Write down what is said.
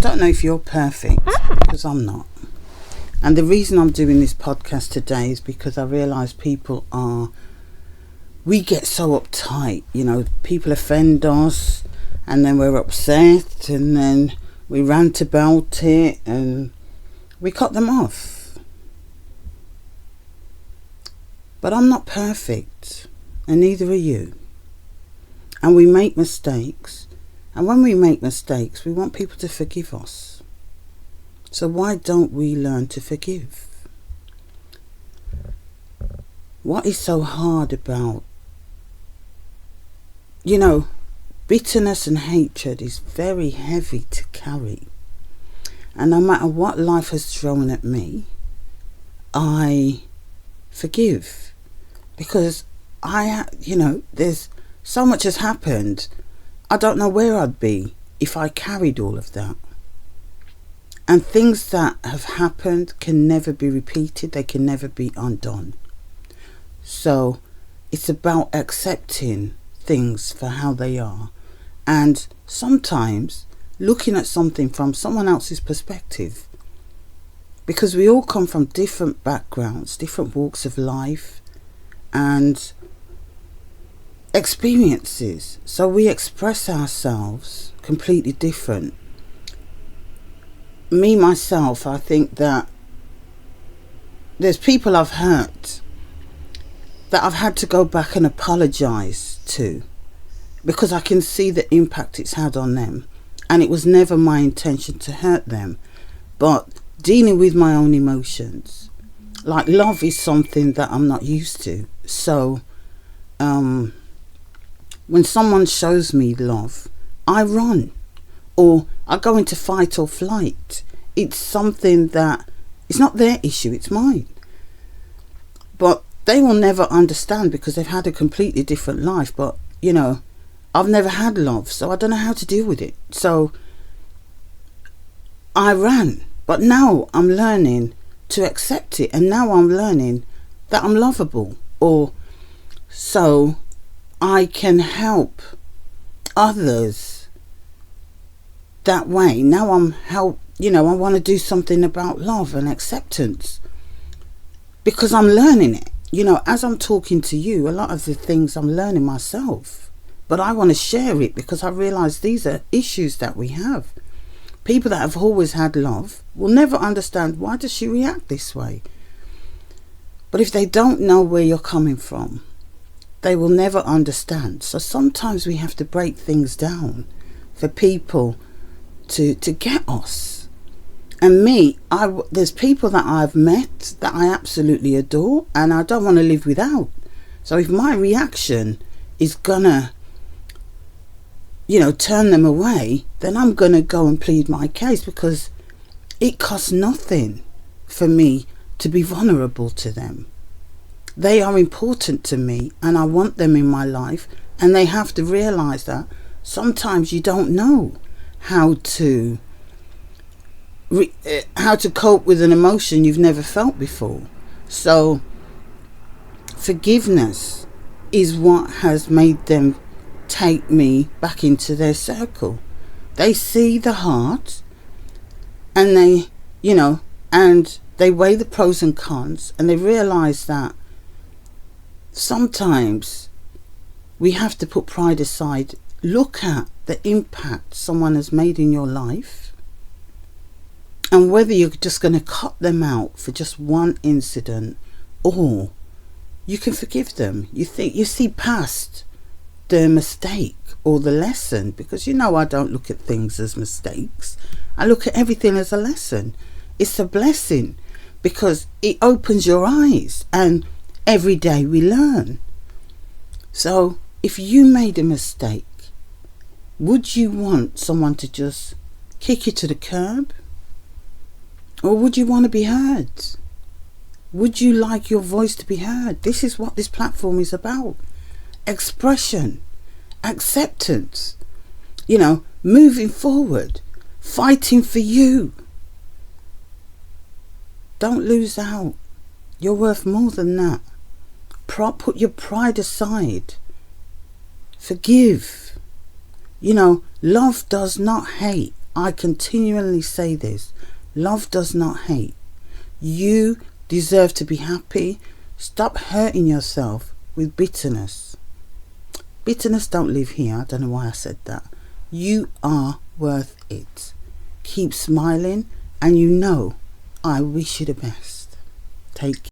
don't know if you're perfect, because I'm not. And the reason I'm doing this podcast today is because I realise we get so uptight, people offend us and then we're upset and then we rant about it and we cut them off. But I'm not perfect, and neither are you. And we make mistakes, and when we make mistakes, we want people to forgive us. So why don't we learn to forgive? What is so hard about, bitterness and hatred is very heavy to carry. And no matter what life has thrown at me, I forgive. Because there's so much has happened. I don't know where I'd be if I carried all of that. And things that have happened can never be repeated. They can never be undone. So it's about accepting things for how they are. And sometimes looking at something from someone else's perspective. Because we all come from different backgrounds, different walks of life and experiences. So we express ourselves completely different. Me, myself, I think that there's people I've hurt that I've had to go back and apologise to because I can see the impact it's had on them. And it was never my intention to hurt them. But dealing with my own emotions, like love is something that I'm not used to. So when someone shows me love, I run. Or I go into fight or flight. It's something that, it's not their issue, it's mine. But they will never understand because they've had a completely different life. But, I've never had love, so I don't know how to deal with it. So I ran. But now I'm learning to accept it. And now I'm learning that I'm lovable. Or so I can help others that way. Now I want to do something about love and acceptance because I'm learning it. As I'm talking to you, a lot of the things I'm learning myself, but I want to share it because I realize these are issues that we have. People that have always had love will never understand, why does she react this way? But if they don't know where you're coming from, they will never understand. So sometimes we have to break things down for people to get us. And me, there's people that I've met that I absolutely adore and I don't want to live without. So if my reaction is gonna turn them away, then I'm gonna go and plead my case because it costs nothing for me to be vulnerable to them. They are important to me and I want them in my life, and they have to realize that sometimes you don't know how to cope with an emotion you've never felt before. So forgiveness is what has made them take me back into their circle. They see the heart and they weigh the pros and cons, and they realize that sometimes we have to put pride aside. Look at the impact someone has made in your life and whether you're just going to cut them out for just one incident or you can forgive them. You see past the mistake or the lesson, because I don't look at things as mistakes. I look at everything as a lesson. It's a blessing because it opens your eyes, and every day we learn. So if you made a mistake, would you want someone to just kick you to the curb? Or would you want to be heard? Would you like your voice to be heard? This is what this platform is about. Expression, acceptance, moving forward, fighting for you. Don't lose out. You're worth more than that. Put your pride aside. Forgive. Love does not hate. I continually say this. Love does not hate. You deserve to be happy. Stop hurting yourself with bitterness. Bitterness don't live here. I don't know why I said that. You are worth it. Keep smiling, and you know I wish you the best. Take care.